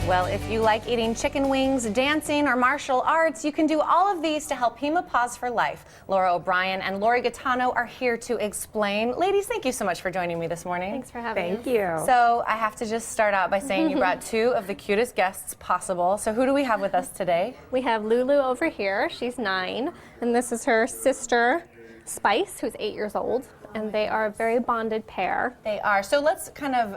Well, if you like eating chicken wings, dancing, or martial arts, you can do all of these to help Pima Paws for Life. Laura O'Brien and Laurie Gaetano are here to explain. Ladies, thank you so much for joining me this morning. Thanks for having us. Thank you. So I have to just start out by saying you brought two of the cutest guests possible. So who do we have with us today? We have Lulu over here. She's 9, and this is her sister, Spice, who's 8 years old. And they are a very bonded pair. They are. So let's kind of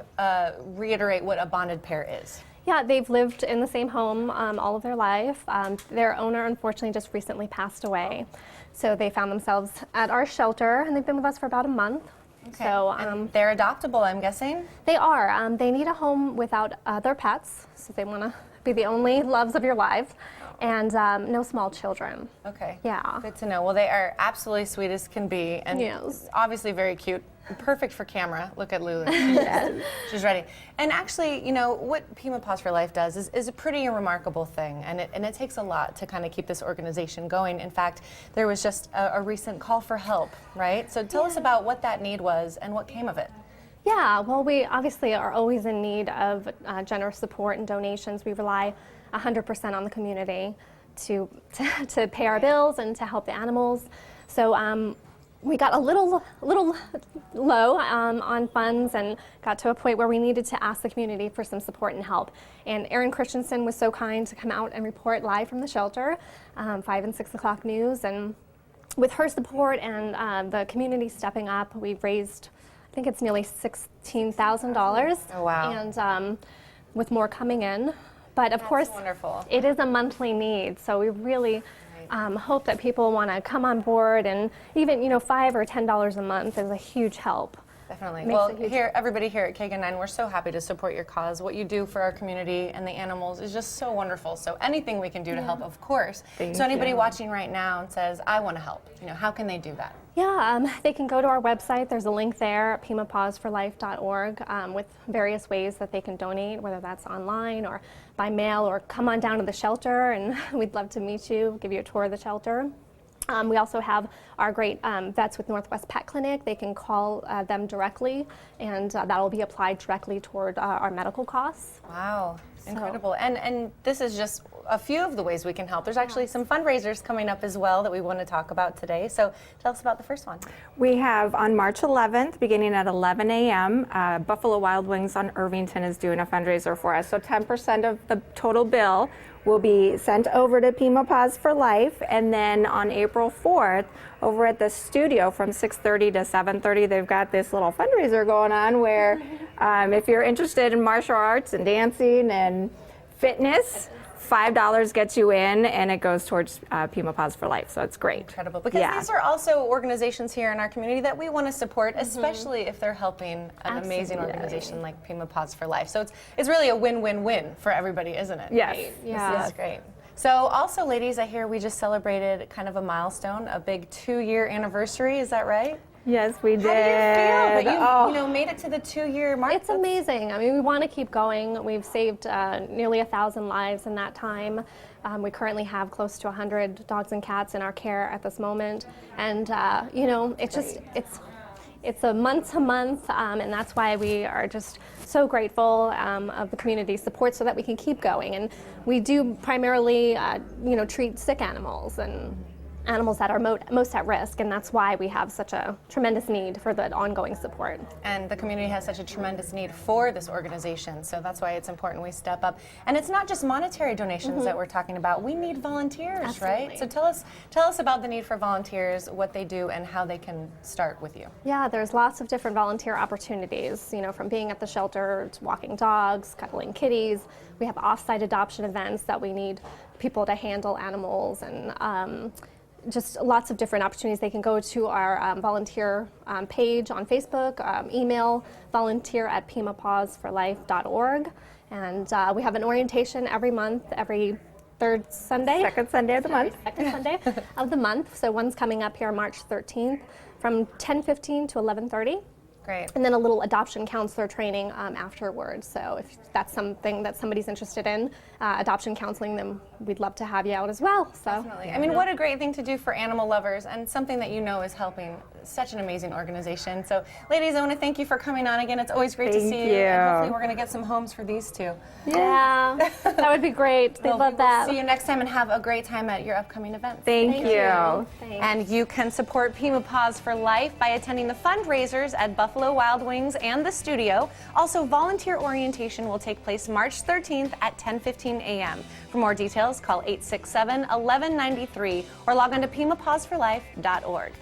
reiterate what a bonded pair is. Yeah, they've lived in the same home all of their life. Their owner, unfortunately, just recently passed away. So they found themselves at our shelter, and they've been with us for about a month. Okay. So and they're adoptable, I'm guessing? They are. They need a home without other pets, so they want to be the only loves of your lives, and no small children. Okay. Yeah. Good to know. Well, they are absolutely sweet as can be, and yes, obviously very cute. Perfect for camera. Look at Lulu. She's ready. And actually, you know, what Pima Paws for Life does is a pretty remarkable thing, and it takes a lot to kind of keep this organization going. In fact, there was just a recent call for help, right? So tell us about what that need was and what came of it. Yeah, well, we obviously are always in need of generous support and donations. We rely 100% on the community to pay our bills and to help the animals. So we got a little low on funds and got to a point where we needed to ask the community for some support and help. And Erin Christensen was so kind to come out and report live from the shelter, 5 and 6 o'clock news. And with her support and the community stepping up, we've raised, I think it's nearly $16,000. Oh, wow. And with more coming in. But of course, wonderful. It is a monthly need, so we really hope that people want to come on board, and even $5 or $10 a month is a huge help. Definitely. Well, everybody here at KG9, we're so happy to support your cause. What you do for our community and the animals is just so wonderful. So anything we can do to help, of course. So anybody watching right now and says, I want to help, how can they do that? Yeah, they can go to our website. There's a link there at pimapawsforlife.org with various ways that they can donate, whether that's online or by mail, or come on down to the shelter, and we'd love to meet you, give you a tour of the shelter. We also have our great vets with Northwest Pet Clinic. They can call them directly, and that will be applied directly toward our medical costs. Wow, incredible. And this is just a few of the ways we can help. There's actually some fundraisers coming up as well that we want to talk about today. So tell us about the first one. We have on March 11th, beginning at 11 a.m., Buffalo Wild Wings on Irvington is doing a fundraiser for us. So 10% of the total bill will be sent over to Pima Paws for Life, and then on April 4th, over at the studio from 6:30 to 7:30, they've got this little fundraiser going on where if you're interested in martial arts and dancing and fitness, $5 gets you in, and it goes towards Pima Paws for Life, so it's great. Incredible, because these are also organizations here in our community that we want to support, especially if they're helping an amazing organization like Pima Paws for Life. So it's really a win-win-win for everybody, isn't it? Yes. Right? Yeah. This is great. So also, ladies, I hear we just celebrated kind of a milestone, a big 2-year anniversary. Is that right? Yes, we did. How do you feel that you made it to the 2-year mark? It's amazing. I mean, we want to keep going. We've saved nearly 1,000 lives in that time. We currently have close to 100 dogs and cats in our care at this moment, and it's a month to month, and that's why we are just so grateful of the community's support so that we can keep going. And we do primarily, treat sick animals and animals that are most at risk, and that's why we have such a tremendous need for the ongoing support. And the community has such a tremendous need for this organization, so that's why it's important we step up. And it's not just monetary donations that we're talking about. We need volunteers, right? So tell us about the need for volunteers, what they do, and how they can start with you. Yeah, there's lots of different volunteer opportunities, from being at the shelter to walking dogs, cuddling kitties. We have off-site adoption events that we need people to handle animals, and just lots of different opportunities. They can go to our volunteer page on Facebook, email volunteer@pimapawsforlife.org, and we have an orientation every month, every third Sunday. Second Sunday of the month. Second Sunday of the month. So one's coming up here March 13th from 10:15 to 11:30. Great. And then a little adoption counselor training afterwards. So if that's something that somebody's interested in, adoption counseling, then we'd love to have you out as well. So. Definitely. I mean, what a great thing to do for animal lovers, and something that you know is helping such an amazing organization. So, ladies, I want to thank you for coming on again. It's always great to see you. And hopefully we're going to get some homes for these two. Yeah, that would be great. They'd love that. See you next time, and have a great time at your upcoming events. Thank you. Thanks. And you can support Pima Paws for Life by attending the fundraisers at Buffalo Wild Wings and the studio. Also, volunteer orientation will take place March 13th at 10:15 a.m. For more details, call 867-1193 or log on to PimaPawsForLife.org.